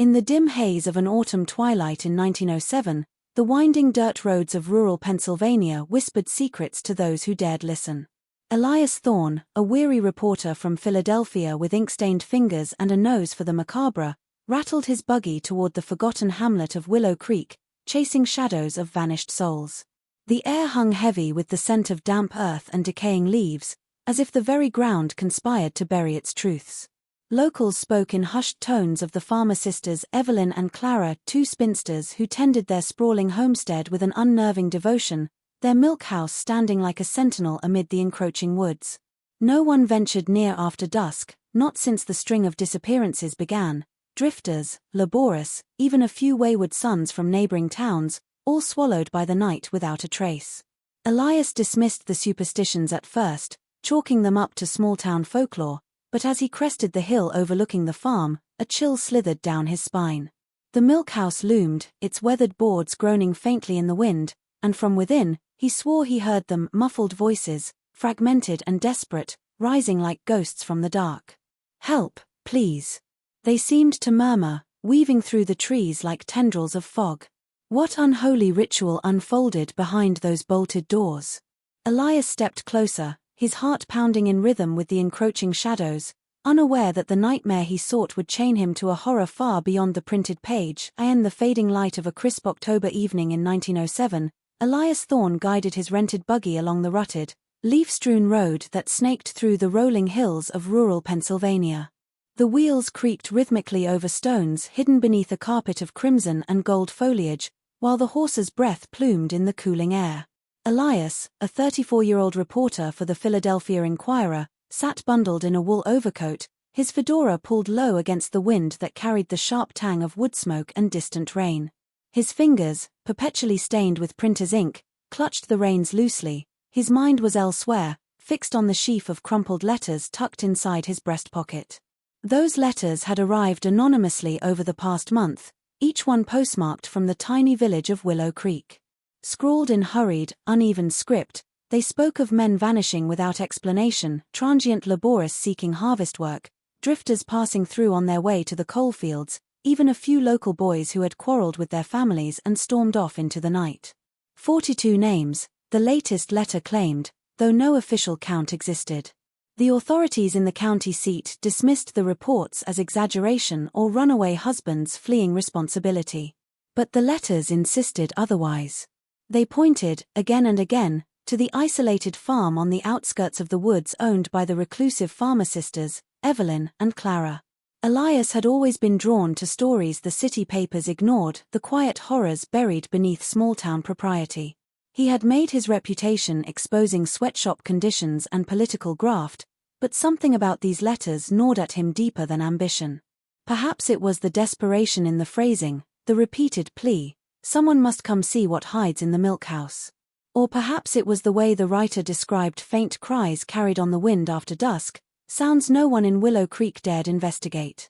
In the dim haze of an autumn twilight in 1907, the winding dirt roads of rural Pennsylvania whispered secrets to those who dared listen. Elias Thorne, a weary reporter from Philadelphia with ink-stained fingers and a nose for the macabre, rattled his buggy toward the forgotten hamlet of Willow Creek, chasing shadows of vanished souls. The air hung heavy with the scent of damp earth and decaying leaves, as if the very ground conspired to bury its truths. Locals spoke in hushed tones of the farmer sisters Evelyn and Clara, two spinsters who tended their sprawling homestead with an unnerving devotion, their milk house standing like a sentinel amid the encroaching woods. No one ventured near after dusk, not since the string of disappearances began. Drifters, laborious, even a few wayward sons from neighboring towns, all swallowed by the night without a trace. Elias dismissed the superstitions at first, chalking them up to small-town folklore, but as he crested the hill overlooking the farm, a chill slithered down his spine. The milk house loomed, its weathered boards groaning faintly in the wind, and from within, he swore he heard them, muffled voices, fragmented and desperate, rising like ghosts from the dark. "Help, please." They seemed to murmur, weaving through the trees like tendrils of fog. What unholy ritual unfolded behind those bolted doors? Elias stepped closer, his heart pounding in rhythm with the encroaching shadows, unaware that the nightmare he sought would chain him to a horror far beyond the printed page. In the fading light of a crisp October evening in 1907, Elias Thorne guided his rented buggy along the rutted, leaf-strewn road that snaked through the rolling hills of rural Pennsylvania. The wheels creaked rhythmically over stones hidden beneath a carpet of crimson and gold foliage, while the horse's breath plumed in the cooling air. Elias, a 34-year-old reporter for the Philadelphia Inquirer, sat bundled in a wool overcoat, his fedora pulled low against the wind that carried the sharp tang of wood smoke and distant rain. His fingers, perpetually stained with printer's ink, clutched the reins loosely. His mind was elsewhere, fixed on the sheaf of crumpled letters tucked inside his breast pocket. Those letters had arrived anonymously over the past month, each one postmarked from the tiny village of Willow Creek. Scrawled in hurried, uneven script, they spoke of men vanishing without explanation, transient laborists seeking harvest work, drifters passing through on their way to the coalfields, even a few local boys who had quarreled with their families and stormed off into the night. 42 names, the latest letter claimed, though no official count existed. The authorities in the county seat dismissed the reports as exaggeration or runaway husbands fleeing responsibility. But the letters insisted otherwise. They pointed, again and again, to the isolated farm on the outskirts of the woods owned by the reclusive farmer sisters, Evelyn and Clara. Elias had always been drawn to stories the city papers ignored, the quiet horrors buried beneath small-town propriety. He had made his reputation exposing sweatshop conditions and political graft, but something about these letters gnawed at him deeper than ambition. Perhaps it was the desperation in the phrasing, the repeated plea, "Someone must come see what hides in the milk house." Or perhaps it was the way the writer described faint cries carried on the wind after dusk, sounds no one in Willow Creek dared investigate.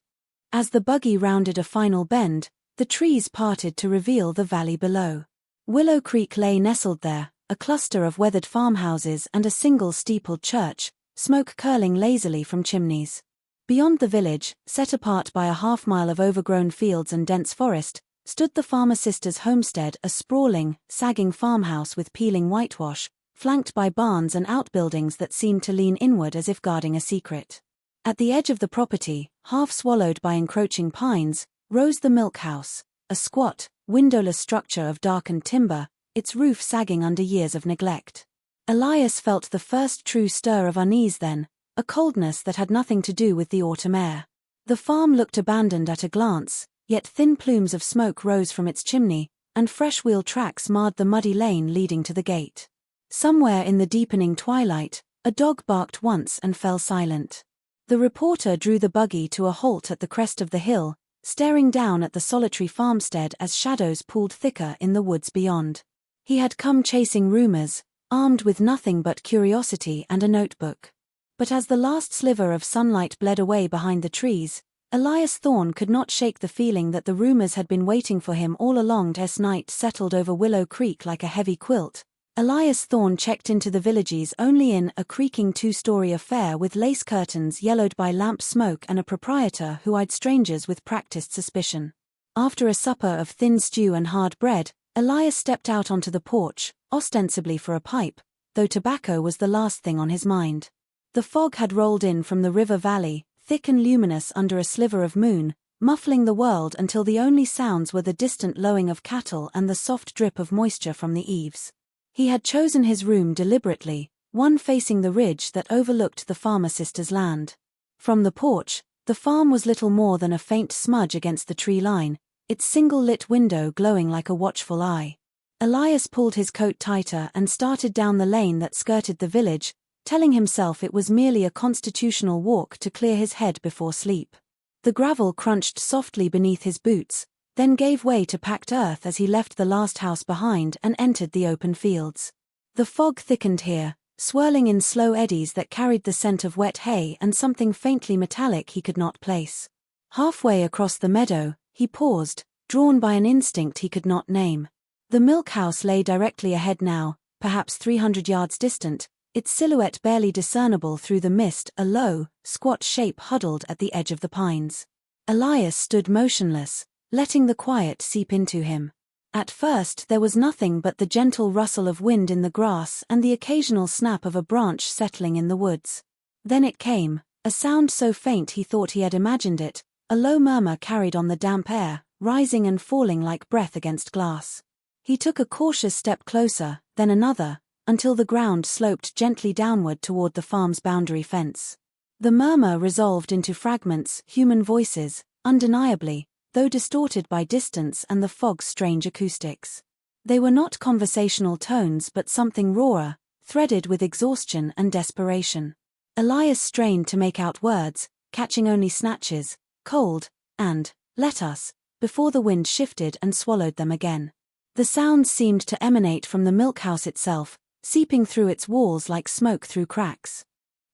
As the buggy rounded a final bend, the trees parted to reveal the valley below. Willow Creek lay nestled there, a cluster of weathered farmhouses and a single steepled church, smoke curling lazily from chimneys. Beyond the village, set apart by a half-mile of overgrown fields and dense forest, stood the farmer sisters' homestead, a sprawling, sagging farmhouse with peeling whitewash, flanked by barns and outbuildings that seemed to lean inward as if guarding a secret. At the edge of the property, half swallowed by encroaching pines, rose the milk house, a squat, windowless structure of darkened timber, its roof sagging under years of neglect. Elias felt the first true stir of unease then, a coldness that had nothing to do with the autumn air. The farm looked abandoned at a glance, yet thin plumes of smoke rose from its chimney, and fresh wheel tracks marred the muddy lane leading to the gate. Somewhere in the deepening twilight, a dog barked once and fell silent. The reporter drew the buggy to a halt at the crest of the hill, staring down at the solitary farmstead as shadows pooled thicker in the woods beyond. He had come chasing rumors, armed with nothing but curiosity and a notebook. But as the last sliver of sunlight bled away behind the trees, Elias Thorne could not shake the feeling that the rumors had been waiting for him all along. As night settled over Willow Creek like a heavy quilt, Elias Thorne checked into the village's only inn, a creaking two-story affair with lace curtains yellowed by lamp smoke and a proprietor who eyed strangers with practiced suspicion. After a supper of thin stew and hard bread, Elias stepped out onto the porch, ostensibly for a pipe, though tobacco was the last thing on his mind. The fog had rolled in from the river valley, thick and luminous under a sliver of moon, muffling the world until the only sounds were the distant lowing of cattle and the soft drip of moisture from the eaves. He had chosen his room deliberately, one facing the ridge that overlooked the farmer sister's land. From the porch, the farm was little more than a faint smudge against the tree line, its single-lit window glowing like a watchful eye. Elias pulled his coat tighter and started down the lane that skirted the village, telling himself it was merely a constitutional walk to clear his head before sleep. The gravel crunched softly beneath his boots, then gave way to packed earth as he left the last house behind and entered the open fields. The fog thickened here, swirling in slow eddies that carried the scent of wet hay and something faintly metallic he could not place. Halfway across the meadow, he paused, drawn by an instinct he could not name. The milk house lay directly ahead now, perhaps 300 yards distant, its silhouette barely discernible through the mist, a low, squat shape huddled at the edge of the pines. Elias stood motionless, letting the quiet seep into him. At first there was nothing but the gentle rustle of wind in the grass and the occasional snap of a branch settling in the woods. Then it came, a sound so faint he thought he had imagined it, a low murmur carried on the damp air, rising and falling like breath against glass. He took a cautious step closer, then another, until the ground sloped gently downward toward the farm's boundary fence. The murmur resolved into fragments, human voices, undeniably, though distorted by distance and the fog's strange acoustics. They were not conversational tones but something rawer, threaded with exhaustion and desperation. Elias strained to make out words, catching only snatches, cold, and, let us, before the wind shifted and swallowed them again. The sounds seemed to emanate from the milk house itself, seeping through its walls like smoke through cracks.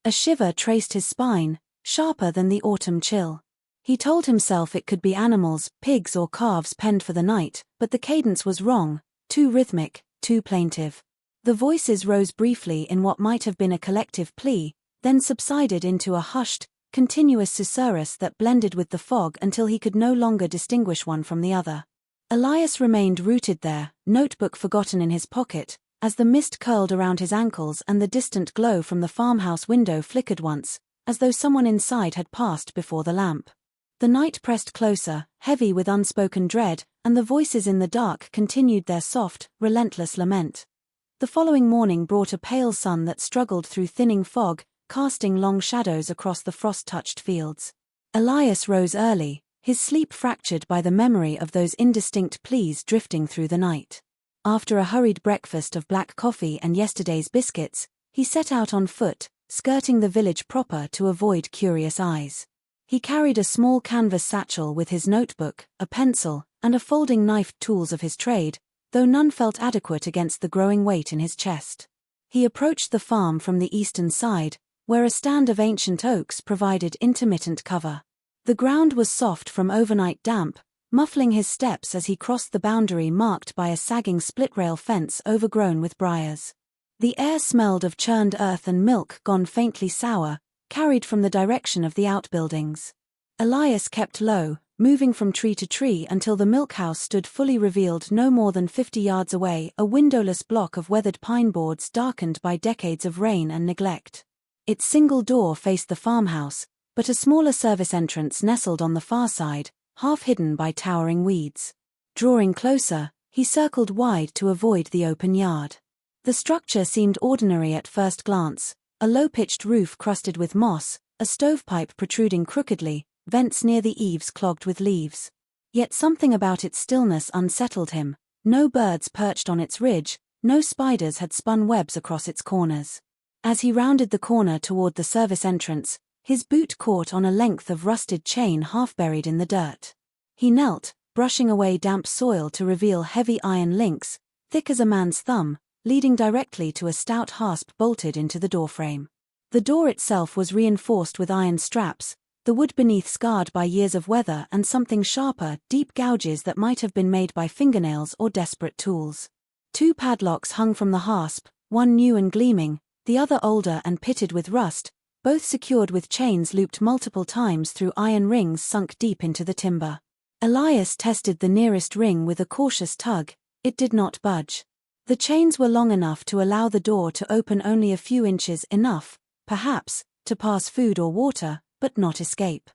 A shiver traced his spine, sharper than the autumn chill. He told himself it could be animals, pigs or calves penned for the night, but the cadence was wrong, too rhythmic, too plaintive. The voices rose briefly in what might have been a collective plea, then subsided into a hushed, continuous susurrus that blended with the fog until he could no longer distinguish one from the other. Elias remained rooted there, notebook forgotten in his pocket, as the mist curled around his ankles and the distant glow from the farmhouse window flickered once, as though someone inside had passed before the lamp. The night pressed closer, heavy with unspoken dread, and the voices in the dark continued their soft, relentless lament. The following morning brought a pale sun that struggled through thinning fog, casting long shadows across the frost-touched fields. Elias rose early, his sleep fractured by the memory of those indistinct pleas drifting through the night. After a hurried breakfast of black coffee and yesterday's biscuits, he set out on foot, skirting the village proper to avoid curious eyes. He carried a small canvas satchel with his notebook, a pencil, and a folding knife, tools of his trade, though none felt adequate against the growing weight in his chest. He approached the farm from the eastern side, where a stand of ancient oaks provided intermittent cover. The ground was soft from overnight damp, muffling his steps as he crossed the boundary marked by a sagging split-rail fence overgrown with briars. The air smelled of churned earth and milk gone faintly sour, carried from the direction of the outbuildings. Elias kept low, moving from tree to tree until the milk house stood fully revealed no more than 50 yards away, a windowless block of weathered pine boards darkened by decades of rain and neglect. Its single door faced the farmhouse, but a smaller service entrance nestled on the far side, half hidden by towering weeds. Drawing closer, he circled wide to avoid the open yard. The structure seemed ordinary at first glance, a low-pitched roof crusted with moss, a stovepipe protruding crookedly, vents near the eaves clogged with leaves. Yet something about its stillness unsettled him. No birds perched on its ridge, no spiders had spun webs across its corners. As he rounded the corner toward the service entrance, his boot caught on a length of rusted chain half buried in the dirt. He knelt, brushing away damp soil to reveal heavy iron links, thick as a man's thumb, leading directly to a stout hasp bolted into the doorframe. The door itself was reinforced with iron straps, the wood beneath scarred by years of weather and something sharper, deep gouges that might have been made by fingernails or desperate tools. 2 padlocks hung from the hasp, one new and gleaming, the other older and pitted with rust, both secured with chains looped multiple times through iron rings sunk deep into the timber. Elias tested the nearest ring with a cautious tug. It did not budge. The chains were long enough to allow the door to open only a few inches, enough, perhaps, to pass food or water, but not escape.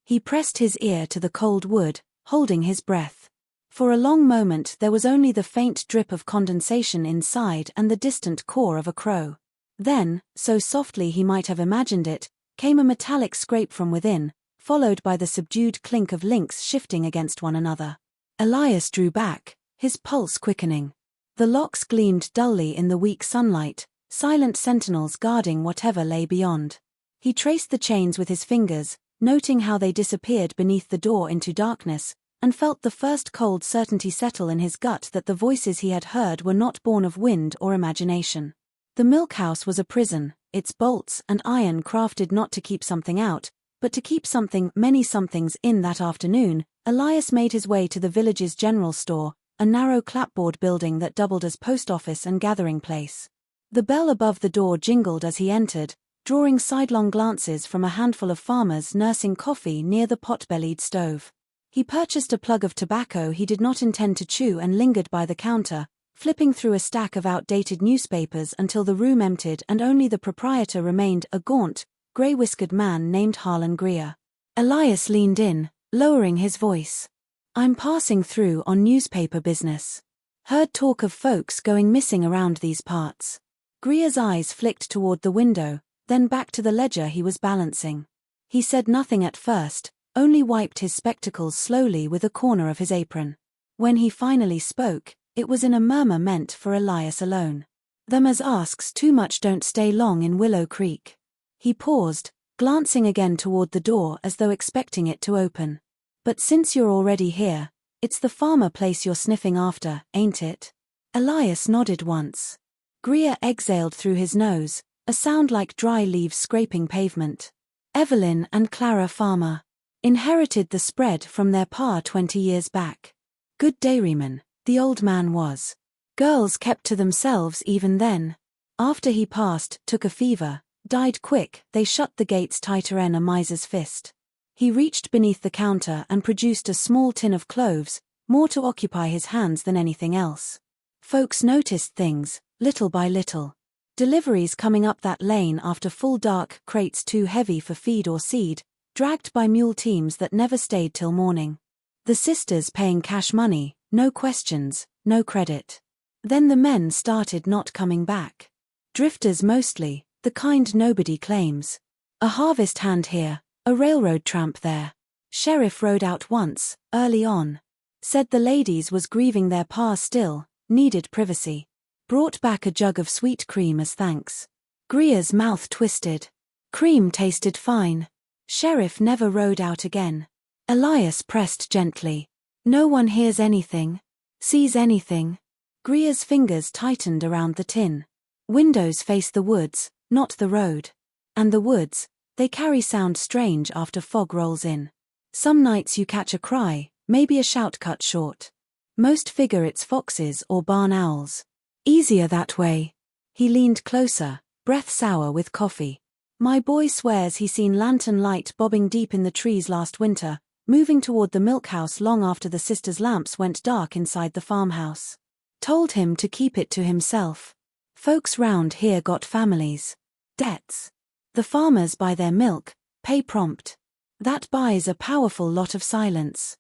He pressed his ear to the cold wood, holding his breath. For a long moment there was only the faint drip of condensation inside and the distant caw of a crow. Then, so softly he might have imagined it, came a metallic scrape from within, followed by the subdued clink of links shifting against one another. Elias drew back, his pulse quickening. The locks gleamed dully in the weak sunlight, silent sentinels guarding whatever lay beyond. He traced the chains with his fingers, noting how they disappeared beneath the door into darkness, and felt the first cold certainty settle in his gut that the voices he had heard were not born of wind or imagination. The milkhouse was a prison, its bolts and iron crafted not to keep something out, but to keep something, many somethings in. That afternoon, Elias made his way to the village's general store, a narrow clapboard building that doubled as post office and gathering place. The bell above the door jingled as he entered, drawing sidelong glances from a handful of farmers nursing coffee near the pot-bellied stove. He purchased a plug of tobacco he did not intend to chew and lingered by the counter, flipping through a stack of outdated newspapers until the room emptied and only the proprietor remained, a gaunt, grey-whiskered man named Harlan Greer. Elias leaned in, lowering his voice. "I'm passing through on newspaper business. Heard talk of folks going missing around these parts." Greer's eyes flicked toward the window, then back to the ledger he was balancing. He said nothing at first, only wiped his spectacles slowly with a corner of his apron. When he finally spoke, it was in a murmur meant for Elias alone. "Them as asks too much don't stay long in Willow Creek." He paused, glancing again toward the door as though expecting it to open. "But since you're already here, it's the farmer place you're sniffing after, ain't it?" Elias nodded once. Greer exhaled through his nose, a sound like dry leaves scraping pavement. "Evelyn and Clara Farmer. Inherited the spread from their pa 20 years back. Good dairyman, the old man was. Girls kept to themselves even then. After he passed, took a fever, died quick, they shut the gates tighter'n a miser's fist." He reached beneath the counter and produced a small tin of cloves, more to occupy his hands than anything else. "Folks noticed things, little by little. Deliveries coming up that lane after full dark, crates too heavy for feed or seed, dragged by mule teams that never stayed till morning. The sisters paying cash money, no questions, no credit. Then the men started not coming back. Drifters mostly, the kind nobody claims. A harvest hand here, a railroad tramp there. Sheriff rode out once, early on. Said the ladies was grieving their pa still, needed privacy. Brought back a jug of sweet cream as thanks." Greer's mouth twisted. Cream tasted fine. Sheriff never rode out again. Elias pressed gently. "No one hears anything? Sees anything?" Greer's fingers tightened around the tin. "Windows face the woods, not the road. And the woods, they carry sound strange after fog rolls in. Some nights you catch a cry, maybe a shout cut short. Most figure it's foxes or barn owls. Easier that way." He leaned closer, breath sour with coffee. "My boy swears he seen lantern light bobbing deep in the trees last winter, moving toward the milkhouse long after the sisters' lamps went dark inside the farmhouse. Told him to keep it to himself. Folks round here got families. Debts. The farmers buy their milk, pay prompt. That buys a powerful lot of silence."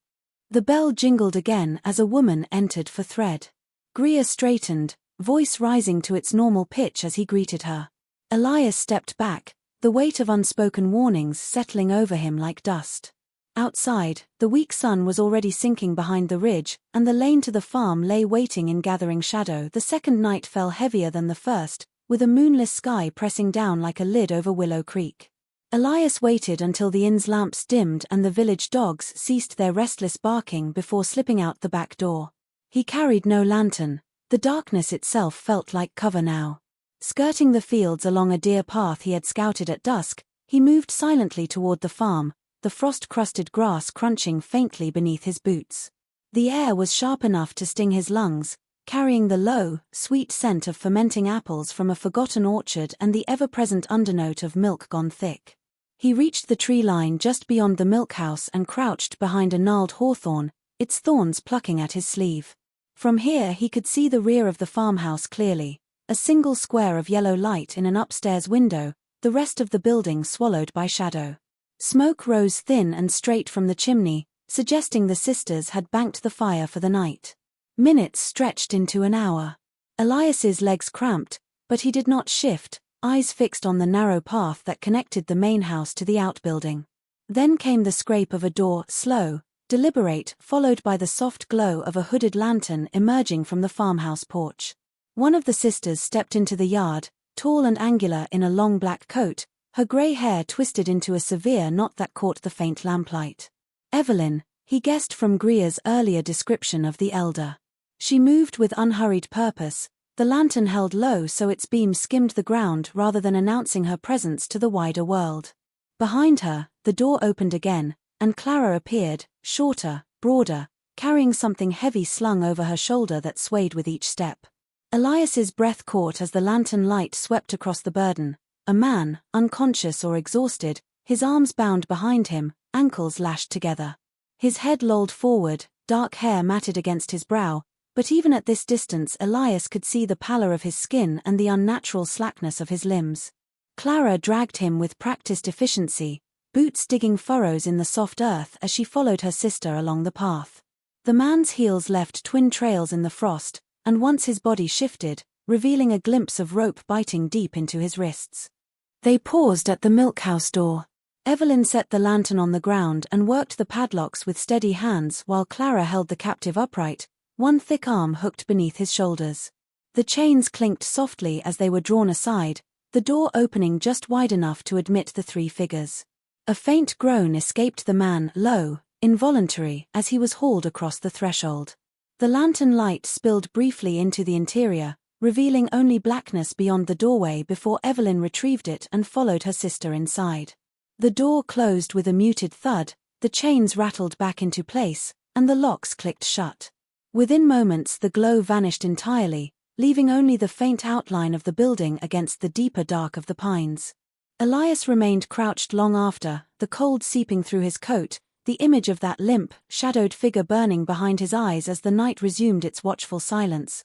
The bell jingled again as a woman entered for thread. Greer straightened, voice rising to its normal pitch as he greeted her. Elias stepped back, the weight of unspoken warnings settling over him like dust. Outside, the weak sun was already sinking behind the ridge, and the lane to the farm lay waiting in gathering shadow. The second night fell heavier than the first, with a moonless sky pressing down like a lid over Willow Creek. Elias waited until the inn's lamps dimmed and the village dogs ceased their restless barking before slipping out the back door. He carried no lantern. The darkness itself felt like cover now. Skirting the fields along a deer path he had scouted at dusk, he moved silently toward the farm, the frost-crusted grass crunching faintly beneath his boots. The air was sharp enough to sting his lungs, carrying the low, sweet scent of fermenting apples from a forgotten orchard and the ever-present undernote of milk gone thick. He reached the tree line just beyond the milk house and crouched behind a gnarled hawthorn, its thorns plucking at his sleeve. From here he could see the rear of the farmhouse clearly, a single square of yellow light in an upstairs window, the rest of the building swallowed by shadow. Smoke rose thin and straight from the chimney, suggesting the sisters had banked the fire for the night. Minutes stretched into an hour. Elias's legs cramped, but he did not shift, eyes fixed on the narrow path that connected the main house to the outbuilding. Then came the scrape of a door, slow, deliberate, followed by the soft glow of a hooded lantern emerging from the farmhouse porch. One of the sisters stepped into the yard, tall and angular in a long black coat, her grey hair twisted into a severe knot that caught the faint lamplight. Evelyn, he guessed from Greer's earlier description of the elder. She moved with unhurried purpose, the lantern held low so its beam skimmed the ground rather than announcing her presence to the wider world. Behind her, the door opened again, and Clara appeared, shorter, broader, carrying something heavy slung over her shoulder that swayed with each step. Elias's breath caught as the lantern light swept across the burden, a man, unconscious or exhausted, his arms bound behind him, ankles lashed together. His head lolled forward, dark hair matted against his brow, but even at this distance Elias could see the pallor of his skin and the unnatural slackness of his limbs. Clara dragged him with practiced efficiency, boots digging furrows in the soft earth as she followed her sister along the path. The man's heels left twin trails in the frost, and once his body shifted, revealing a glimpse of rope biting deep into his wrists. They paused at the milk house door. Evelyn set the lantern on the ground and worked the padlocks with steady hands while Clara held the captive upright, one thick arm hooked beneath his shoulders. The chains clinked softly as they were drawn aside, the door opening just wide enough to admit the three figures. A faint groan escaped the man, low, involuntary, as he was hauled across the threshold. The lantern light spilled briefly into the interior, revealing only blackness beyond the doorway before Evelyn retrieved it and followed her sister inside. The door closed with a muted thud, the chains rattled back into place, and the locks clicked shut. Within moments the glow vanished entirely, leaving only the faint outline of the building against the deeper dark of the pines. Elias remained crouched long after, the cold seeping through his coat, the image of that limp, shadowed figure burning behind his eyes as the night resumed its watchful silence.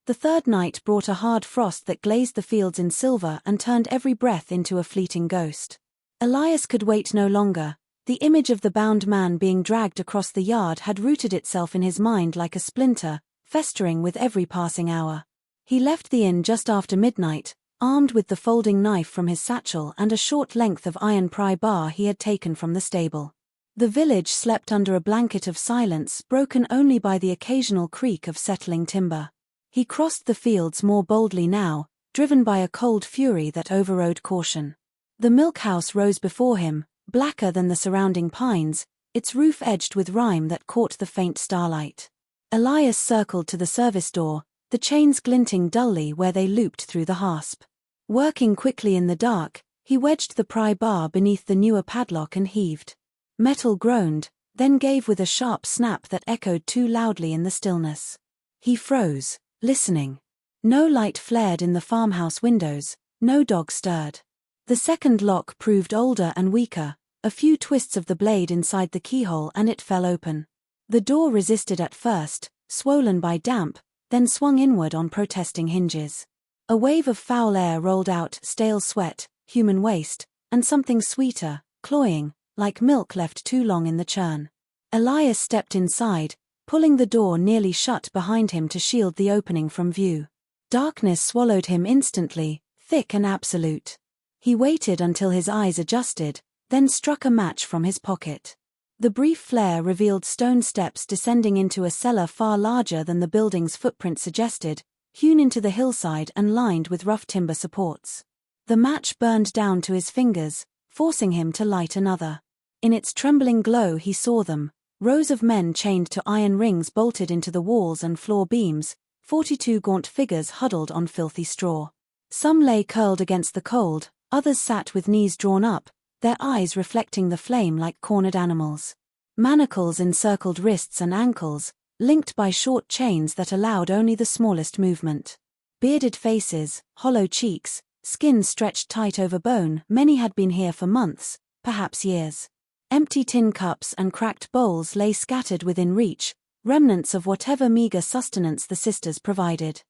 The third night brought a hard frost that glazed the fields in silver and turned every breath into a fleeting ghost. Elias could wait no longer. The image of the bound man being dragged across the yard had rooted itself in his mind like a splinter, festering with every passing hour. He left the inn just after midnight, armed with the folding knife from his satchel and a short length of iron pry bar he had taken from the stable. The village slept under a blanket of silence broken only by the occasional creak of settling timber. He crossed the fields more boldly now, driven by a cold fury that overrode caution. The milk house rose before him, blacker than the surrounding pines, its roof edged with rime that caught the faint starlight. Elias circled to the service door, the chains glinting dully where they looped through the hasp. Working quickly in the dark, he wedged the pry bar beneath the newer padlock and heaved. Metal groaned, then gave with a sharp snap that echoed too loudly in the stillness. He froze, listening. No light flared in the farmhouse windows, no dog stirred. The second lock proved older and weaker, a few twists of the blade inside the keyhole and it fell open. The door resisted at first, swollen by damp, then swung inward on protesting hinges. A wave of foul air rolled out, stale sweat, human waste, and something sweeter, cloying, like milk left too long in the churn. Elias stepped inside, pulling the door nearly shut behind him to shield the opening from view. Darkness swallowed him instantly, thick and absolute. He waited until his eyes adjusted, then struck a match from his pocket. The brief flare revealed stone steps descending into a cellar far larger than the building's footprint suggested, hewn into the hillside and lined with rough timber supports. The match burned down to his fingers, forcing him to light another. In its trembling glow he saw them, rows of men chained to iron rings bolted into the walls and floor beams, 42 gaunt figures huddled on filthy straw. Some lay curled against the cold, others sat with knees drawn up, their eyes reflecting the flame like cornered animals. Manacles encircled wrists and ankles, linked by short chains that allowed only the smallest movement. Bearded faces, hollow cheeks, skin stretched tight over bone, many had been here for months, perhaps years. Empty tin cups and cracked bowls lay scattered within reach, remnants of whatever meager sustenance the sisters provided.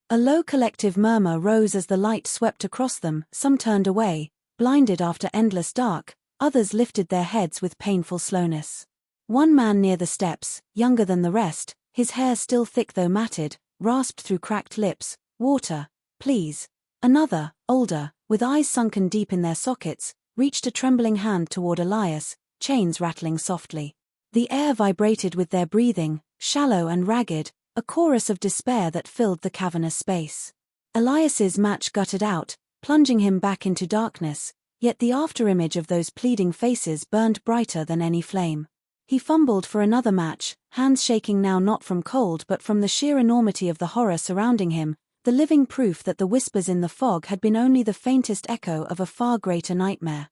A low collective murmur rose as the light swept across them. Some turned away, blinded after endless dark, others lifted their heads with painful slowness. One man near the steps, younger than the rest, his hair still thick though matted, rasped through cracked lips, "Water, please." Another, older, with eyes sunken deep in their sockets, reached a trembling hand toward Elias, chains rattling softly. The air vibrated with their breathing, shallow and ragged, a chorus of despair that filled the cavernous space. Elias's match guttered out, plunging him back into darkness, yet the afterimage of those pleading faces burned brighter than any flame. He fumbled for another match, hands shaking now not from cold but from the sheer enormity of the horror surrounding him, the living proof that the whispers in the fog had been only the faintest echo of a far greater nightmare.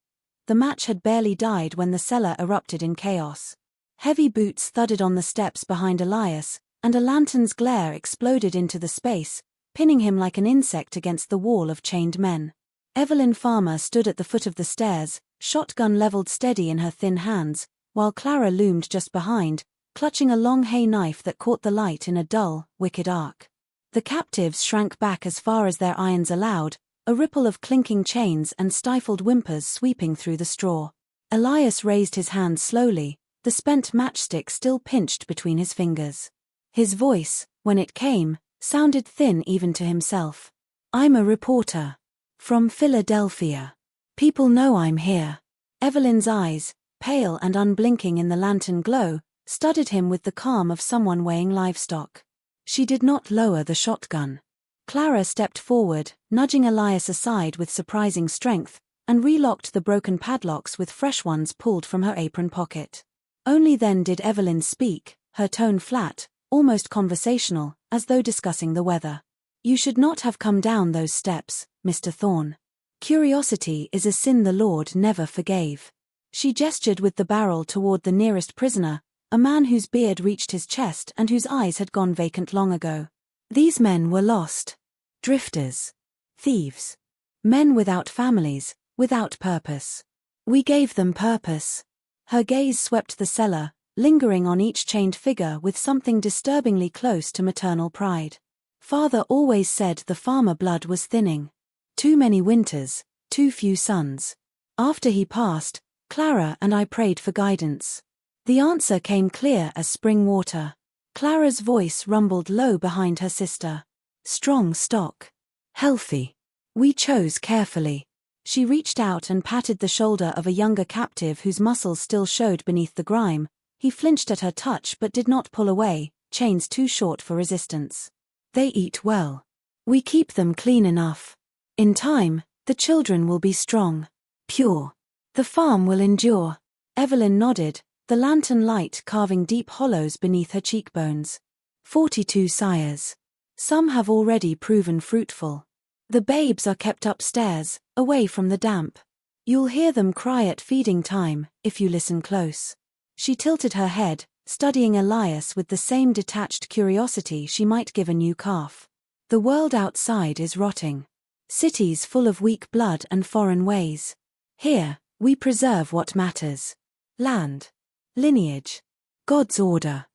The match had barely died when the cellar erupted in chaos. Heavy boots thudded on the steps behind Elias, and a lantern's glare exploded into the space, pinning him like an insect against the wall of chained men. Evelyn Farmer stood at the foot of the stairs, shotgun leveled steady in her thin hands, while Clara loomed just behind, clutching a long hay knife that caught the light in a dull, wicked arc. The captives shrank back as far as their irons allowed, a ripple of clinking chains and stifled whimpers sweeping through the straw. Elias raised his hand slowly, the spent matchstick still pinched between his fingers. His voice, when it came, sounded thin even to himself. "I'm a reporter. From Philadelphia. People know I'm here." Evelyn's eyes, pale and unblinking in the lantern glow, studied him with the calm of someone weighing livestock. She did not lower the shotgun. Clara stepped forward, nudging Elias aside with surprising strength, and relocked the broken padlocks with fresh ones pulled from her apron pocket. Only then did Evelyn speak, her tone flat, almost conversational, as though discussing the weather. "You should not have come down those steps, Mr. Thorne. Curiosity is a sin the Lord never forgave." She gestured with the barrel toward the nearest prisoner, a man whose beard reached his chest and whose eyes had gone vacant long ago. These men were lost. Drifters. Thieves. Men without families, without purpose. We gave them purpose. Her gaze swept the cellar, lingering on each chained figure with something disturbingly close to maternal pride. Father always said the farmer blood was thinning. Too many winters, too few suns. After he passed, Clara and I prayed for guidance. The answer came clear as spring water. Clara's voice rumbled low behind her sister. "Strong stock. Healthy. We chose carefully." She reached out and patted the shoulder of a younger captive whose muscles still showed beneath the grime. He flinched at her touch but did not pull away, chains too short for resistance. "They eat well. We keep them clean enough. In time, the children will be strong. Pure. The farm will endure." Evelyn nodded, the lantern light carving deep hollows beneath her cheekbones. 42 sires. Some have already proven fruitful. The babes are kept upstairs, away from the damp. You'll hear them cry at feeding time, if you listen close. She tilted her head, studying Elias with the same detached curiosity she might give a new calf. The world outside is rotting. Cities full of weak blood and foreign ways. Here, we preserve what matters. Land. Lineage. God's order.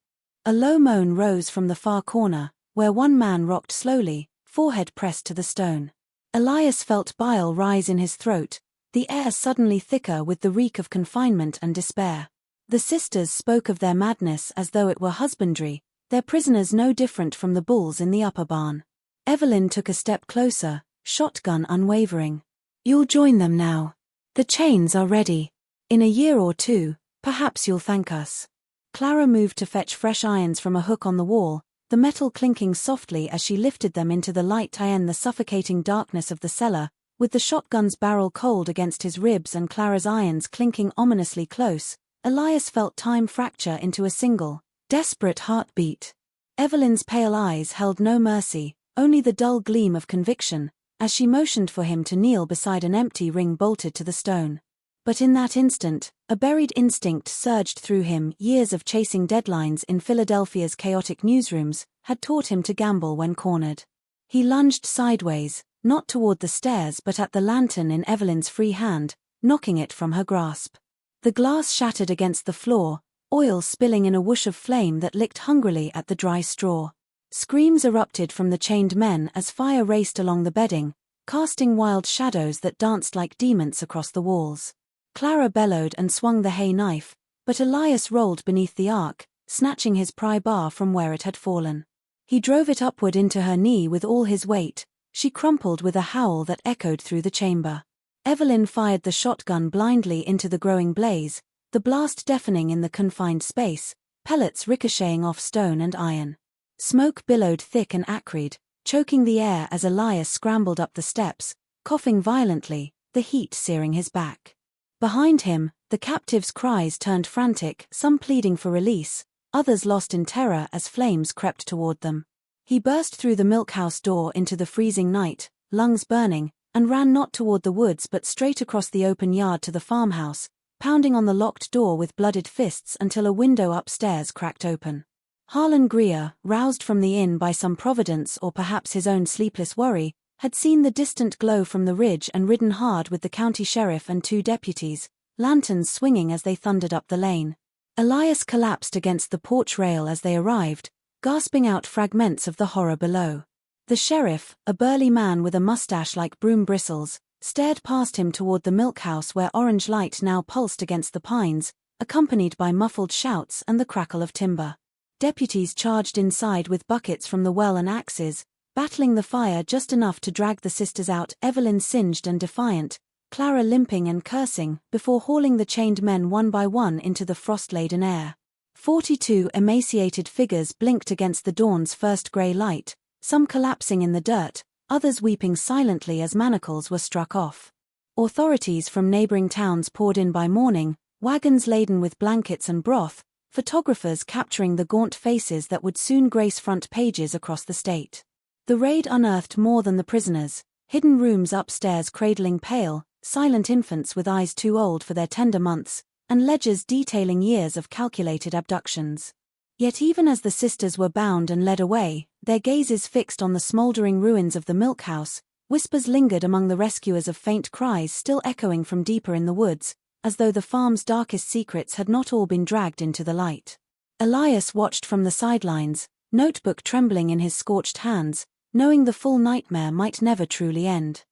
A low moan rose from the far corner, where one man rocked slowly, forehead pressed to the stone. Elias felt bile rise in his throat, the air suddenly thicker with the reek of confinement and despair. The sisters spoke of their madness as though it were husbandry, their prisoners no different from the bulls in the upper barn. Evelyn took a step closer, shotgun unwavering. "You'll join them now. The chains are ready. In a year or two, perhaps you'll thank us." Clara moved to fetch fresh irons from a hook on the wall, the metal clinking softly as she lifted them into the light in the suffocating darkness of the cellar, with the shotgun's barrel cold against his ribs and Clara's irons clinking ominously close. Elias felt time fracture into a single, desperate heartbeat. Evelyn's pale eyes held no mercy, only the dull gleam of conviction, as she motioned for him to kneel beside an empty ring bolted to the stone. But in that instant, a buried instinct surged through him. Years of chasing deadlines in Philadelphia's chaotic newsrooms had taught him to gamble when cornered. He lunged sideways, not toward the stairs but at the lantern in Evelyn's free hand, knocking it from her grasp. The glass shattered against the floor, oil spilling in a whoosh of flame that licked hungrily at the dry straw. Screams erupted from the chained men as fire raced along the bedding, casting wild shadows that danced like demons across the walls. Clara bellowed and swung the hay knife, but Elias rolled beneath the ark, snatching his pry bar from where it had fallen. He drove it upward into her knee with all his weight. She crumpled with a howl that echoed through the chamber. Evelyn fired the shotgun blindly into the growing blaze, the blast deafening in the confined space, pellets ricocheting off stone and iron. Smoke billowed thick and acrid, choking the air as Elias scrambled up the steps, coughing violently, the heat searing his back. Behind him, the captives' cries turned frantic, some pleading for release, others lost in terror as flames crept toward them. He burst through the milkhouse door into the freezing night, lungs burning, and ran not toward the woods but straight across the open yard to the farmhouse, pounding on the locked door with blooded fists until a window upstairs cracked open. Harlan Greer, roused from the inn by some providence or perhaps his own sleepless worry, had seen the distant glow from the ridge and ridden hard with the county sheriff and 2 deputies, lanterns swinging as they thundered up the lane. Elias collapsed against the porch rail as they arrived, gasping out fragments of the horror below. The sheriff, a burly man with a mustache like broom bristles, stared past him toward the milkhouse where orange light now pulsed against the pines, accompanied by muffled shouts and the crackle of timber. Deputies charged inside with buckets from the well and axes, battling the fire just enough to drag the sisters out, Evelyn singed and defiant, Clara limping and cursing, before hauling the chained men one by one into the frost-laden air. 42 emaciated figures blinked against the dawn's first grey light, some collapsing in the dirt, others weeping silently as manacles were struck off. Authorities from neighboring towns poured in by morning, wagons laden with blankets and broth, photographers capturing the gaunt faces that would soon grace front pages across the state. The raid unearthed more than the prisoners, hidden rooms upstairs cradling pale, silent infants with eyes too old for their tender months, and ledgers detailing years of calculated abductions. Yet even as the sisters were bound and led away, their gazes fixed on the smoldering ruins of the milkhouse, whispers lingered among the rescuers of faint cries still echoing from deeper in the woods, as though the farm's darkest secrets had not all been dragged into the light. Elias watched from the sidelines, notebook trembling in his scorched hands, knowing the full nightmare might never truly end.